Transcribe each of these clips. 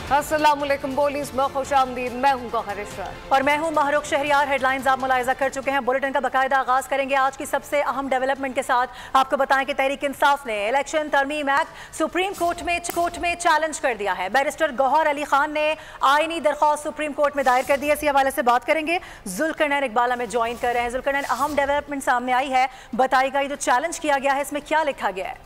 अस्सलाम वालेकुम बोलीस में खुशामदीद। मैं हूँ गौहर इशरत और मैं हूँ महरुख शहरियार। हेडलाइंस आप मुलाहिजा कर चुके हैं। बुलेटिन का बाकायदा आगाज करेंगे आज की सबसे अहम डेवलपमेंट के साथ। आपको बताएं कि तहरीक इंसाफ ने इलेक्शन तरमीम एक्ट सुप्रीम कोर्ट में चैलेंज कर दिया है। बैरिस्टर गौहर अली खान ने आईनी दरख्वास्त सुप्रीम कोर्ट में दायर कर दी है। इसी हवाले से बात करेंगे। जुल्करनैन इकबाल हमें ज्वाइन कर रहे हैं। जुल्करनैन, अहम डेवलपमेंट सामने आई है, बताइएगा ये जो चैलेंज किया गया है इसमें क्या लिखा गया है?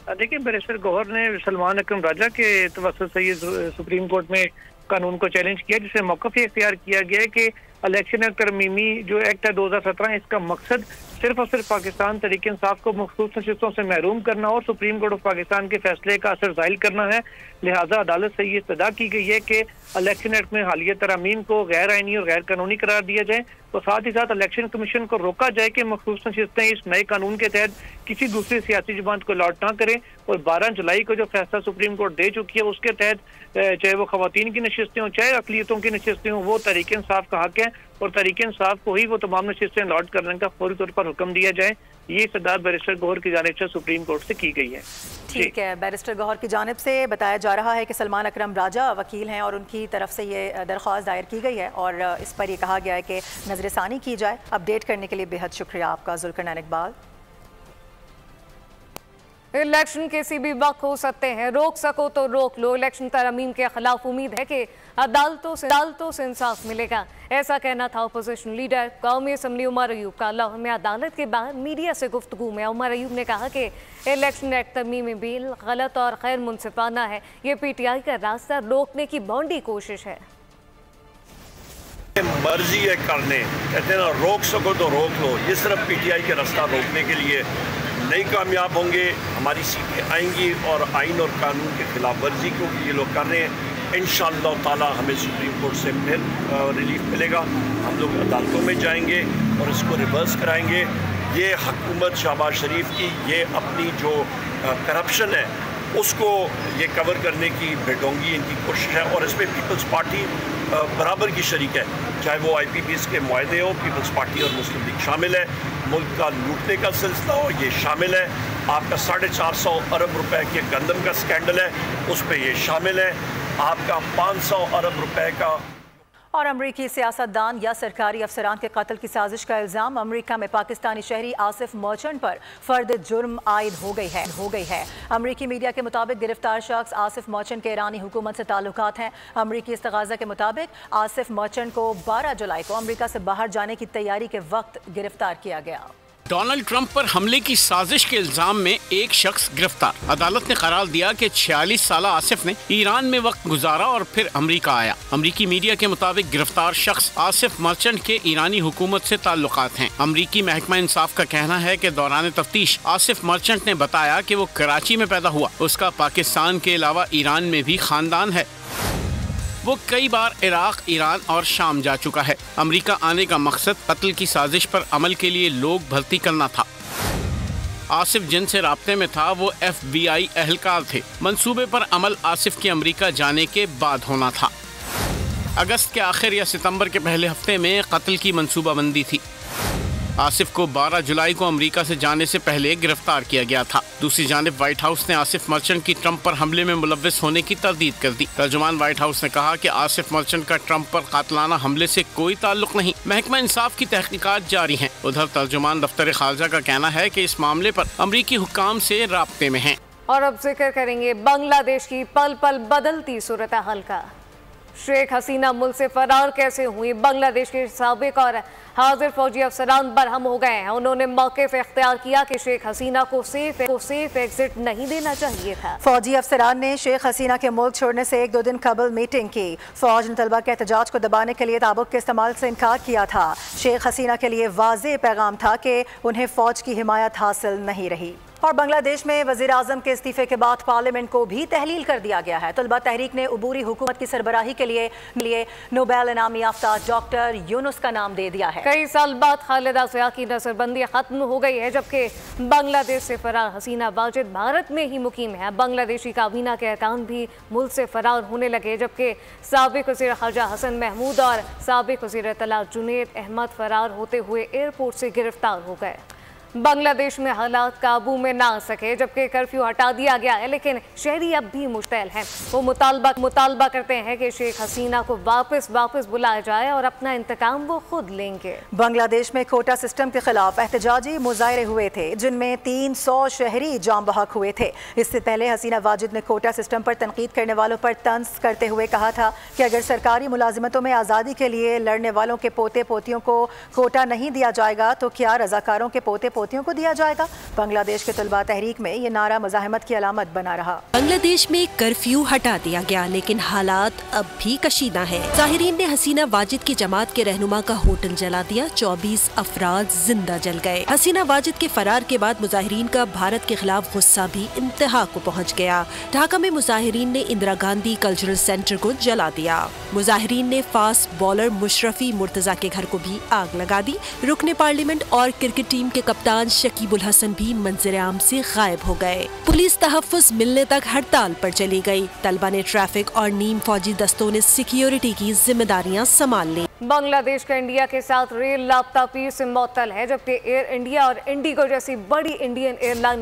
देखिए, बैरिस्टर गौहर ने सलमान अकरम राजा के तवस्सुत से ये सुप्रीम कोर्ट में कानून को चैलेंज किया, जिसे मौक़िफ़ इख्तियार किया गया है कि इलेक्शन तरमीमी जो एक्ट है 2017, इसका मकसद सिर्फ और सिर्फ पाकिस्तान तहरीक इंसाफ को मखसूस नशिस्तों से महरूम करना और सुप्रीम कोर्ट ऑफ पाकिस्तान के फैसले का असर ज़ाहिल करना है। लिहाजा अदालत से ये इस्तदा की गई है कि इलेक्शन एक्ट में हालिया तरामीम को गैर आइनी और गैर कानूनी करार दिया जाए, तो साथ ही साथ इलेक्शन कमीशन को रोका जाए कि मखसूस नशिस्तें इस नए कानून के तहत किसी दूसरी सियासी जमात को अलॉट ना करें। और 12 जुलाई को जो फैसला सुप्रीम कोर्ट दे चुकी है उसके तहत चाहे वो खवातीन की नशिस्तें हों चाहे अक़लियतों की नशिस्तें हों, वो तहरीक इंसाफ का हक है और तहरीक इंसाफ को ही वो तमाम नशिस्तें अलॉट करने का फौरी तौर पर हुक्म दिया जाए। ये इस्तदा बैरिस्टर गौहर की जानिब से सुप्रीम कोर्ट से की गई है। ठीक है, बैरिस्टर गौहर की जानिब से बताया जा रहा है कि सलमान अकरम राजा वकील हैं और उनकी तरफ से ये दरख्वास्त दायर की गई है और इस पर यह कहा गया है कि नजरसानी की जाए। अपडेट करने के लिए बेहद शुक्रिया आपका जुल्करनैन इकबाल। इलेक्शन किसी भी वक्त हो सकते हैं, रोक सको तो रोक लो। इलेक्शन तरमीम के खिलाफ उम्मीद है कि अदालतों से इंसाफ मिलेगा, ऐसा कहना था अपोजिशन लीडर कौमी असम्बली उमर अयूब का। लाहौर में अदालत के बाहर मीडिया से गुफ्तगू में उमर अयूब ने कहा कि इलेक्शन एक्ट तरमीमी बिल गलत और गैर मुनसिफाना है। ये PTI का रास्ता रोकने की भौंडी कोशिश है। मर्जी है करने, कहते हैं ना, रोक सको तो रोक लो। ये सिर्फ PTI के रास्ता रोकने के लिए नहीं कामयाब होंगे। हमारी सीटें आएंगी और आइन और कानून के खिलाफ वर्जी को ये लोग कर रहे हैं। इंशाअल्लाह ताला हमें सुप्रीम कोर्ट से फिर रिलीफ मिलेगा। हम लोग अदालतों में जाएंगे और इसको रिवर्स कराएंगे। ये हुकूमत शहबाज शरीफ की ये अपनी जो करप्शन है उसको ये कवर करने की बेढोंगी इनकी कोशिश है और इसमें पीपल्स पार्टी बराबर की शरीक है। चाहे वो IPPs के मुआहदे हो, पीपल्स पार्टी और मुस्लिम लीग शामिल है। मुल्क का लूटने का सिलसिला हो, ये शामिल है। आपका 450 अरब रुपए के गंदम का स्कैंडल है, उस पर ये शामिल है। आपका 500 अरब रुपए का। और अमरीकी सियासतदान या सरकारी अफसरान के कत्ल की साजिश का इल्ज़ाम अमरीका में पाकिस्तानी शहरी आसिफ मर्चेंट पर फर्द जुर्म आयद हो गई है। अमरीकी मीडिया के मुताबिक गिरफ्तार शख्स आसिफ मर्चेंट के ईरानी हुकूमत से ताल्लुकात हैं। अमरीकी इस्तगाज़ा के मुताबिक आसिफ मर्चेंट को 12 जुलाई को अमरीका से बाहर जाने की तैयारी के वक्त गिरफ्तार किया गया। डोनाल्ड ट्रंप पर हमले की साजिश के इल्जाम में एक शख्स गिरफ्तार। अदालत ने करार दिया कि 46 साला आसिफ ने ईरान में वक्त गुजारा और फिर अमेरिका आया। अमरीकी मीडिया के मुताबिक गिरफ्तार शख्स आसिफ मर्चेंट के ईरानी हुकूमत से ताल्लुकात हैं। अमरीकी महकमा इंसाफ का कहना है कि दौरान तफ्तीश आसिफ मर्चेंट ने बताया कि वो कराची में पैदा हुआ, उसका पाकिस्तान के अलावा ईरान में भी खानदान है। वो कई बार इराक, ईरान और शाम जा चुका है। अमेरिका आने का मकसद कत्ल की साजिश पर अमल के लिए लोग भर्ती करना था। आसिफ जिनसे राब्ते में था वो FBI एहलकार थे। मंसूबे पर अमल आसिफ के अमेरिका जाने के बाद होना था। अगस्त के आखिर या सितंबर के पहले हफ्ते में कत्ल की मंसूबाबंदी थी। आसिफ को 12 जुलाई को अमेरिका से जाने से पहले गिरफ्तार किया गया था। दूसरी जानिब व्हाइट हाउस ने आसिफ मर्चेंट की ट्रंप पर हमले में मुलव्विस होने की तरदीद कर दी। तर्जुमान व्हाइट हाउस ने कहा कि आसिफ मर्चेंट का ट्रंप पर कातलाना हमले से कोई ताल्लुक नहीं। महकमा इंसाफ की तहकीकात जारी हैं। उधर तर्जुमान दफ्तर खारजा का कहना है कि इस मामले पर अमरीकी हुक्काम से राब्ते में हैं। और अब जिक्र करेंगे बांग्लादेश की पल पल बदलती सूरत हाल का। शेख हसीना मुल्क से फरार कैसे हुई? बांग्लादेश के साबिक और हाजिर फौजी अफसरान बरहम हो गए हैं। उन्होंने मौके पे इख्तियार किया कि शेख हसीना को सेफ एग्जिट नहीं देना चाहिए था। फौजी अफसरान ने शेख हसीना के मुल्क छोड़ने से 1-2 दिन कबल मीटिंग की। फौज ने तलबा के एहतजाज को दबाने के लिए ताबुक के इस्तेमाल से इनकार किया था। शेख हसीना के लिए वाज़ेह पैगाम था कि उन्हें फौज की हिमायत हासिल नहीं रही। और बांग्लादेश में वज़ीर आज़म के इस्तीफे के बाद पार्लियामेंट को भी तहलील कर दिया गया है। तलबा तहरीक ने उबूरी हुकूमत की सरबराही के लिए नोबेल इनामी याफ्ता डॉक्टर यूनुस का नाम दे दिया है। कई साल बाद खालिदा ज़िया की नजरबंदी खत्म हो गई है, जबकि बांग्लादेश से फरार हसीना वाजिद भारत में ही मुकीम है। बांग्लादेशी काबीना के अरकान भी मुल्क से फरार होने लगे, जबकि साबिक वज़ीर ख़ारजा हसन महमूद और साबिक वज़ीर इत्तला जुनैद अहमद फरार होते हुए एयरपोर्ट से गिरफ्तार हो गए। बांग्लादेश में हालात काबू में ना आ सके, जबकि कर्फ्यू हटा दिया गया है, लेकिन शहरी अब भी मुश्तैल हैं। वो मुतालबा करते हैं कि शेख हसीना को वापस बुलाया जाए और अपना इंतकाम वो खुद लेंगे। बांग्लादेश में कोटा सिस्टम के खिलाफ एहतजाजी मुजाहरे हुए थे, जिनमें 300 शहरी जाम बहक हुए थे। इससे पहले हसीना वाजिद ने कोटा सिस्टम पर तनकीद करने वालों पर तंज करते हुए कहा था कि अगर सरकारी मुलाजिमतों में आज़ादी के लिए लड़ने वालों के पोते पोतियों को कोटा नहीं दिया जाएगा तो क्या रजाकारों के पोते पोतियों को दिया जाएगा। बांग्लादेश के तलबा तहरीक में ये नारा मुजाहिमत की अलामत बना रहा। बांग्लादेश में कर्फ्यू हटा दिया गया, लेकिन हालात अब भी कशीदा है। ज़ाहिरीन ने हसीना वाजिद की जमात के रहनुमा का होटल जला दिया, 24 अफराद जिंदा जल गए। हसीना वाजिद के फरार के बाद मुजाहिरीन का भारत के खिलाफ गुस्सा भी इंतहा को पहुँच गया। ढाका में मुजाहिरीन ने इंदिरा गांधी कल्चरल सेंटर को जला दिया। मुजाहिरीन ने फास्ट बॉलर मुशरफी मुर्तजा के घर को भी आग लगा दी। रुकने पार्लियामेंट और क्रिकेट टीम के कप्तान शकीब उल हसन भी मंजर आम से गायब हो गए। पुलिस तहफ्फुज़ मिलने तक हड़ताल पर चली गई। तलबा ने ट्रैफिक और नीम फौजी दस्तों ने सिक्योरिटी की जिम्मेदारियां संभाल ली। बांग्लादेश का इंडिया के साथ रेल लापता पीर से मुअत्तल है, जबकि एयर इंडिया और इंडिगो जैसी बड़ी इंडियन एयरलाइन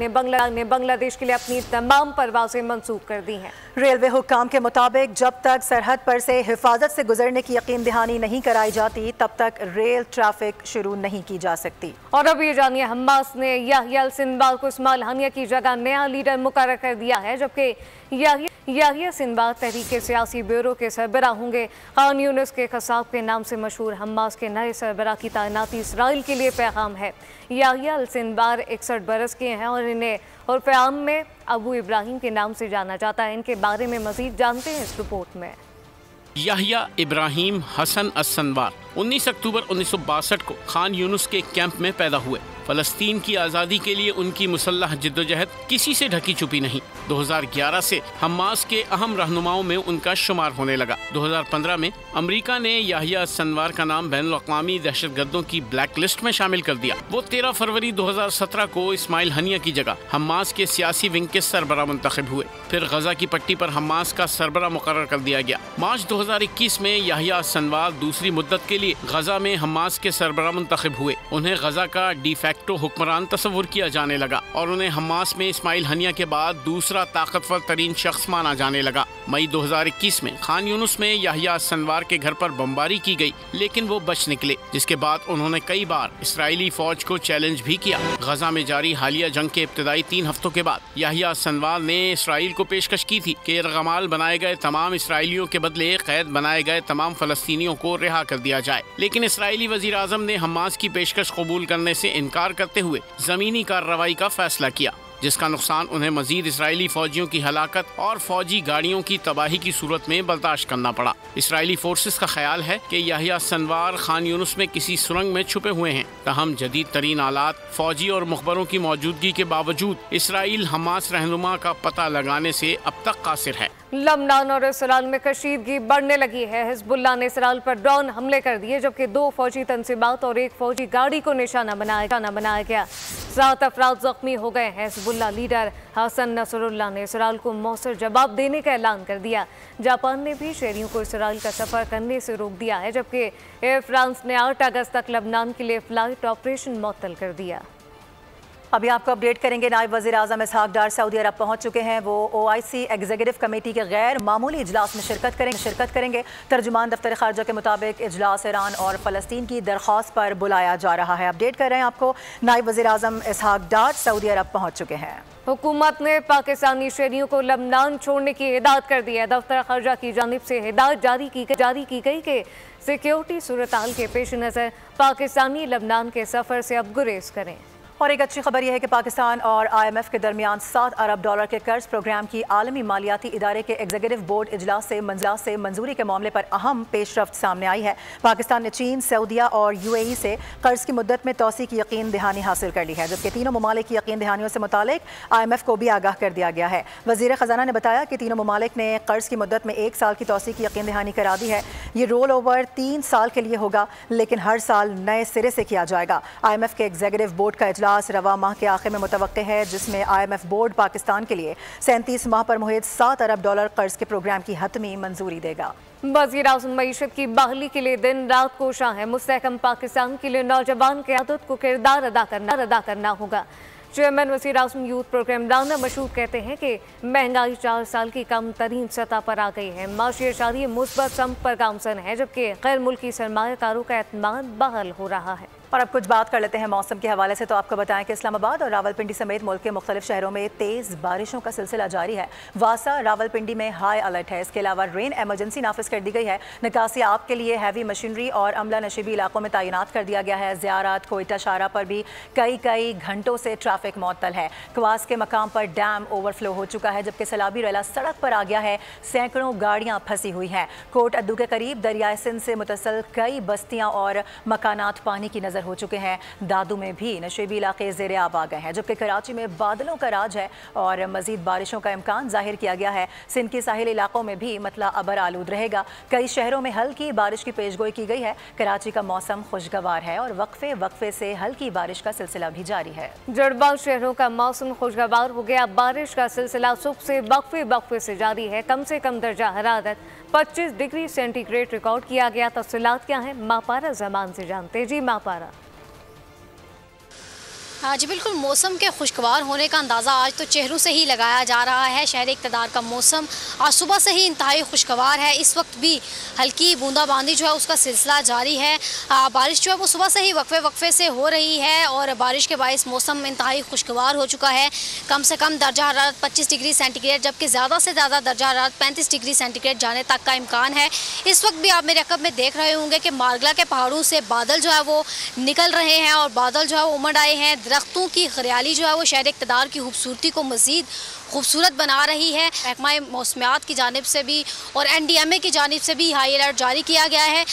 ने बांग्लादेश के लिए अपनी तमाम परवाजें मंसूख कर दी हैं। रेलवे हुक्काम के मुताबिक जब तक सरहद पर से हिफाजत से गुजरने की यकीन दहानी नहीं कराई जाती, तब तक रेल ट्रैफिक शुरू नहीं की जा सकती। और अब ये जानिए, हमास ने याहिया सिंबाल को इस्माइल हानिया की जगह नया लीडर मुकर्रर कर दिया है, जबकि याहिया सिंबाल तहरीक सियासी ब्यूरो के सरबराह होंगे। खान यूनुस के खसाब के नाम से मशहूर हमास के नए सरबराह की तैनाती इसराइल के लिए पैगाम है। याहिया सिंबाल 61 बरस के हैं और इन्हें और फ़याम में अबू इब्राहिम के नाम से जाना जाता है। इनके बारे में मज़ीद जानते हैं इस रिपोर्ट में। याहिया इब्राहिम हसन अस्सनवार 19 अक्टूबर 1962 को खान यूनुस के कैंप में पैदा हुए। फ़लस्तीन की आज़ादी के लिए उनकी मुसल्लह जिद्दोजहद किसी से ढकी छुपी नहीं। 2011 से हमास के अहम रहनुमाओं में उनका शुमार होने लगा। 2015 में अमेरिका ने याहिया सनवार का नाम बैनुल-अक़वामी दहशतगर्दों की ब्लैक लिस्ट में शामिल कर दिया। वो 13 फरवरी 2017 को इस्माइल हानिया की जगह हमास के सियासी विंग के सरबरा मुंतखब हुए। फिर गजा की पट्टी पर हमास का सरबरा मुकर्रर कर दिया गया। मार्च 2021 में याहिया सनवार दूसरी मुद्दत के लिए गजा में हमास के सरबरा मुंतखब हुए। उन्हें गजा का डिफैक्टो हुक्मरान तस्वुर किया जाने लगा और उन्हें हमास में इस्माइल हानिया के बाद दूसरा ताकतवर तरीन शख्स माना जाने लगा। मई 2021 में खान यूनुस में याहिया सनवार के घर पर बमबारी की गई, लेकिन वो बच निकले, जिसके बाद उन्होंने कई बार इस्राएली फौज को चैलेंज भी किया। गजा में जारी हालिया जंग के इब्तदाई 3 हफ्तों के बाद याहिया सनवार ने इसराइल को पेशकश की थी कि रगमाल बनाए गए तमाम इसराइलियों के बदले कैद बनाए गए तमाम फलस्तीनियों को रिहा कर दिया जाए, लेकिन इसराइली वजीर आज़म ने हमास की पेशकश कबूल करने से इनकार करते हुए ज़मीनी कार्रवाई का फैसला किया, जिसका नुकसान उन्हें मजीद इसराइली फौजियों की हलाकत और फौजी गाड़ियों की तबाही की सूरत में बर्दाश्त करना पड़ा। इसराइली फोर्सेस का ख्याल है कि याहिया सनवार खान यूनुस में किसी सुरंग में छुपे हुए हैं। तहम जदीद तरीन आलात, फौजी और मुखबरों की मौजूदगी के बावजूद इसराइल हमास रहनुमा का पता लगाने से अब तक कासिर है। लबनान और इसराइल में कशीदगी बढ़ने लगी है। हिजबुल्लाह ने इसराइल पर ड्रोन हमले कर दिए, जबकि 2 फौजी तंसीबात और 1 फौजी गाड़ी को निशाना बनाया गया। 7 अफराद जख्मी हो गए हैं। हिजबुल्लाह लीडर हसन नसरुल्लाह ने इसराइल को मौसर जवाब देने का ऐलान कर दिया। जापान ने भी शहरियों को इसराइल का सफर करने से रोक दिया है, जबकि एयर फ्रांस ने 8 अगस्त तक लबनान के लिए फ्लाइट ऑपरेशन मुअत्तल कर दिया। अभी आपको अपडेट करेंगे, नायब वज़ीर आज़म इसहाक डार सऊदी अरब पहुंच चुके हैं। वो OIC एग्जीक्यूटिव कमेटी के गैर मामूली इजलास में शिरकत करेंगे। तर्जुमान दफ्तर खारजा के मुताबिक इजलास ईरान और फ़लस्तीन की दरख्वास्त पर बुलाया जा रहा है। अपडेट कर रहे हैं आपको, नायब वज़ीर आज़म इसहाक डार सऊदी अरब पहुंच चुके हैं। हुकूमत ने पाकिस्तानी शहरियों को लबनान छोड़ने की हिदायत कर दी है। दफ्तर खारजा की जानिब से हिदायत जारी की गई कि सिक्योरिटी सूरत हाल के पेश नज़र पाकिस्तानी लबनान के सफ़र से अब गुरेज करें। और एक अच्छी खबर यह है कि पाकिस्तान और IMF के दरमियान $7 अरब के कर्ज प्रोग्राम की आलमी मालियाती इदारे के एग्जीक्यूटिव बोर्ड इजलास से मंजूरी के मामले पर अहम पेशरफ्त सामने आई है। पाकिस्तान ने चीन, सऊदीया और UAE से कर्ज की मुद्दत में तोसी की यकीन दहानी हासिल कर ली है, जबकि तीनों ममालिक की यकीन दहानियों से मुतालिक IMF को भी आगाह कर दिया गया है। वज़ीर ख़जाना ने बताया कि तीनों ममालिक ने कर्ज की मुद्दत में 1 साल की तोसी की यकीन दहानी करा दी है। ये रोल ओवर 3 साल के लिए होगा, लेकिन हर साल नए सिरे से किया जाएगा। IMF के एग्जीक्यूटिव बोर्ड का इजलास रवा माह के आखिर में मुतवक्के है, जिसमें IMF बोर्ड पाकिस्तान के लिए 37 माह पर मुहित $7 अरब कर्ज के प्रोग्राम की हतमी मंजूरी देगा। वज़ीर-ए-आज़म मईशत की बहाली के लिए दिन रात कोशां है। मुस्तहकम पाकिस्तान के लिए नौजवान क़यादत को किरदार अदा करना होगा। चेयरमैन वज़ीर-ए-आज़म यूथ प्रोग्राम राना मशहूद कहते हैं कि महंगाई 4 साल की कम तरीन सतह पर आ गई है। माशी इशारिये मुस्बत सम पर गामजन है, जबकि गैर मुल्की सरमायाकारों का एतमाद बहाल हो रहा है। और अब कुछ बात कर लेते हैं मौसम के हवाले से। तो आपको बताएं कि इस्लामाबाद और रावलपिंडी समेत मुल्क के मुख्तलिफ शहरों में तेज़ बारिशों का सिलसिला जारी है। वासा रावलपिंडी में हाई अलर्ट है। इसके अलावा रेन एमरजेंसी नाफिज कर दी गई है। निकासी आप के लिए हैवी मशीनरी और अमला नशीबी इलाकों में तैनात कर दिया गया है। ज़ियारत कोयटा शारा पर भी कई घंटों से ट्रैफिक मुअत्तल है। क्वास के मकाम पर डैम ओवरफ्लो हो चुका है, जबकि सैलाबी रेला सड़क पर आ गया है। सैकड़ों गाड़ियाँ फंसी हुई हैं। कोट अद्दू के करीब दरियाए सिंध से मुतसल कई बस्तियाँ और मकानात पानी की नज़र हो चुके हैं। दादू में भी नशेबी इलाके ज़ेरे आब आ गए हैं, जबकि कराची में बादलों का राज है और मजीद बारिशों का इम्कान जाहिर किया गया है। सिंध के साहिल इलाकों में भी मतला अबर आलूद रहेगा। कई शहरों में हल्की बारिश की पेशगोई की गई है। कराची का मौसम खुशगवार है और वक्फे से हल्की बारिश का सिलसिला भी जारी है। जड़बा शहरों का मौसम खुशगवार हो गया। बारिश का सिलसिला सुबह से वक्फे से जारी है। कम से कम दर्जा हरारत 25 डिग्री सेंटीग्रेड रिकॉर्ड किया गया। तफसीलात क्या है, मापारा जमान से जानते। जी मापारा। हाँ जी बिल्कुल, मौसम के खुशगवार होने का अंदाज़ा आज तो चेहरों से ही लगाया जा रहा है। शहर इक़्तिदार का मौसम आज सुबह से ही इंतहाई खुशगवार है। इस वक्त भी हल्की बूंदाबांदी जो है उसका सिलसिला जारी है। बारिश जो है वो सुबह से ही वक्फे से हो रही है और बारिश के बायस मौसम इंतहाई खुशगवार हो चुका है। कम से कम दर्जा हरारत 25 डिग्री सेंटीग्रेड, जबकि ज़्यादा से ज़्यादा दर्जा हरारत 35 डिग्री सेंटीग्रेड जाने तक का इम्कान है। इस वक्त भी आप मेरे अक़ब में देख रहे होंगे कि मारगला के पहाड़ों से बादल जो है वो निकल रहे हैं और बादल जो है वो उमड़ आए हैं। दरख्तों की हरियाली जो है वो शहर इक़्तिदार की खूबसूरती को मज़ीद खूबसूरत बना रही है। महकमा मौसमियात की जानिब से भी और NDMA की जानिब से भी हाई अलर्ट जारी किया गया है।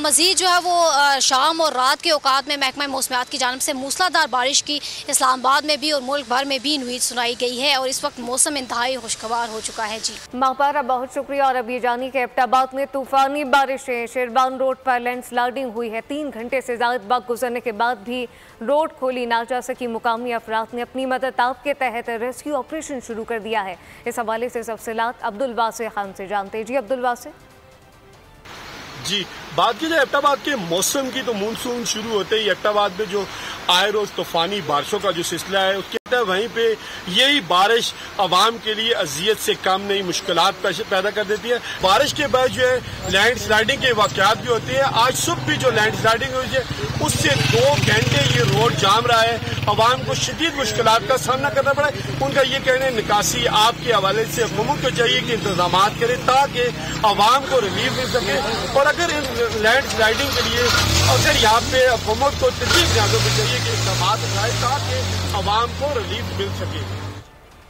मज़ीद जो है वो शाम और रात के औकात में महकमा मौसमियात की जानिब से मूसलाधार बारिश की इस्लामाबाद में भी और मुल्क भर में भी नुईद सुनाई गई है और इस वक्त मौसम इंतहाई खुशगवार हो चुका है। जी मापारा, बहुत शुक्रिया। और अब ये जानिए कि एबटाबाद में तूफ़ानी बारिशें, शेरबान रोड पर लैंडस्लाइडिंग हुई है। 3 घंटे से ज़्यादा वक्त गुजरने के बाद भी रोड खोली ना जा सकी। मुकामी अफराद ने अपनी मदद के तहत रेस्क्यू ऑपरेशन शुरू कर दिया है। इस हवाले से तफसीलात अब्दुल वासे खान से जानते। जी अब्दुल वासे। जी, बात की जाए एबटाबाद के मौसम की तो मानसून शुरू होते ही एबटाबाद में जो आए रोज तूफानी बारिशों का जो सिलसिला है उसके वहीं पे यही बारिश आवाम के लिए अजियत से कम नहीं मुश्किलात पैदा कर देती है। बारिश के बाद जो है लैंड स्लाइडिंग के वाक़यात भी होते हैं। आज सुबह भी जो लैंड स्लाइडिंग हुई है उससे 2 घंटे ये रोड जाम रहा है। आवाम को शदीद मुश्किलात का सामना करना पड़ा है। उनका ये कहना है निकासी आपके हवाले से हुकूमत को चाहिए कि इंतजाम करे ताकि आवाम को रिलीफ मिल सके। और अगर इन लैंड स्लाइडिंग के लिए अगर यहाँ पे हुकूमत को तजवीज़ ज़्यादा भी चाहिए कि इक़दाम उठाए ताकि आवाम को रिलीफ मिल सके।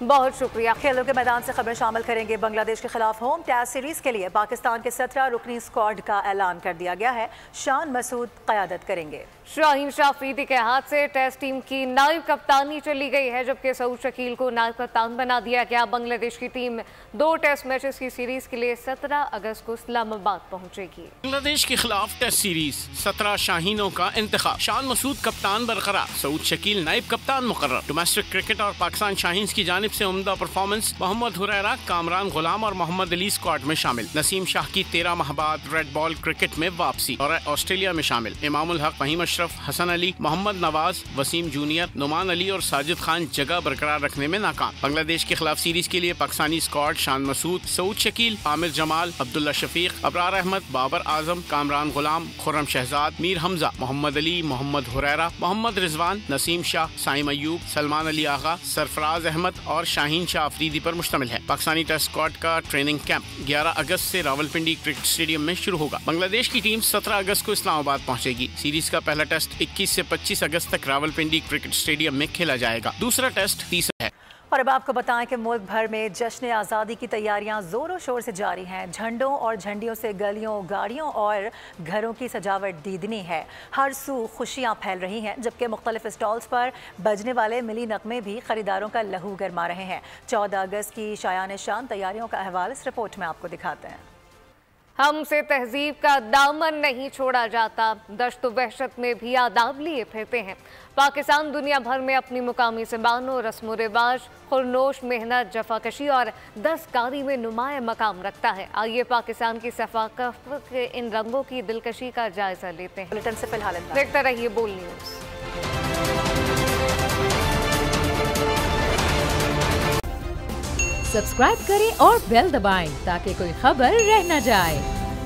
बहुत शुक्रिया। खेलों के मैदान से खबर शामिल करेंगे। बांग्लादेश के खिलाफ होम टेस्ट सीरीज के लिए पाकिस्तान के 17 रुकनी स्क्वाड का ऐलान कर दिया गया है। शान मसूद क़यादत करेंगे। शाहीन शाह अफरीदी के हाथ से टेस्ट टीम की नायब कप्तानी चली गई है, जबकि सऊद शकील को नायब कप्तान बना दिया गया। बांग्लादेश की टीम 2 टेस्ट मैचेस की सीरीज के लिए 17 अगस्त को इस्लामाबाद पहुंचेगी। बांग्लादेश के खिलाफ टेस्ट सीरीज 17 शाहीनों का इंतखाब। शान मसूद कप्तान बरकरार, सऊद शकील नायब कप्तान मुकर्रर। डोमेस्टिक क्रिकेट और पाकिस्तान शाहीन्स की जानिब से उम्दा परफॉर्मेंस। मोहम्मद हुरैरा, कामरान गुलाम और मोहम्मद अली स्क्वाड में शामिल। नसीम शाह की 13 माह बाद रेड बॉल क्रिकेट में वापसी और ऑस्ट्रेलिया में शामिल। इमामुल हक, फहीम अशरफ, हसन अली, मोहम्मद नवाज, वसीम जूनियर, नुमान अली और साजिद खान जगह बरकरार रखने में नाकाम। बांग्लादेश के खिलाफ सीरीज के लिए पाकिस्तानी स्क्वाड शान मसूद, सऊद शकील, आमिर जमाल, अब्दुल्ला शफीक, अबरार अहमद, बाबर आजम, कामरान गुलाम, खुर्रम शहजाद, मीर हमजा, मोहम्मद अली, मोहम्मद हुरैरा, मोहम्मद रिजवान, नसीम शाह, साइम अयूब, सलमान अली आगा, सरफराज अहमद और शाहीन शाह अफरीदी पर मुश्तमिल है। पाकिस्तानी टेस्ट स्क्वाड का ट्रेनिंग कैंप 11 अगस्त से रावलपिंडी क्रिकेट स्टेडियम में शुरू होगा। बांग्लादेश की टीम 17 अगस्त को इस्लामाबाद पहुंचेगी। सीरीज का पहला टेस्ट 21 से 25 अगस्त तक रावलपिंडी क्रिकेट स्टेडियम में खेला जाएगा। दूसरा टेस्ट 30 है। और अब आपको बताएं कि मुल्क भर में जश्न आज़ादी की तैयारियां ज़ोरों शोर से जारी हैं। झंडों और झंडियों से गलियों, गाड़ियों और घरों की सजावट दीदनी है। हर सू खुशियां फैल रही हैं, जबकि मुख्तलिफ स्टॉल्स पर बजने वाले मिली नगमे भी खरीदारों का लहू गरमा रहे हैं। 14 अगस्त की शायान शान तैयारियों का अहवाल इस रिपोर्ट में आपको दिखाते हैं। हमसे तहजीब का दामन नहीं छोड़ा जाता, दश्त वहशत में भी आदाब लिए फिरते हैं। पाकिस्तान दुनिया भर में अपनी मुकामी ज़बानों, रस्म रिवाज, खुरनोश, मेहनत, जफाकशी और दस्तकारी में नुमाया मकाम रखता है। आइए पाकिस्तान की सफ़ाकत के इन रंगों की दिलकशी का जायजा लेते हैं। बुलेटिन से फिलहाल देखते रहिए बोल न्यूज़। सब्सक्राइब करें और बेल दबाएं ताकि कोई खबर रह न जाए।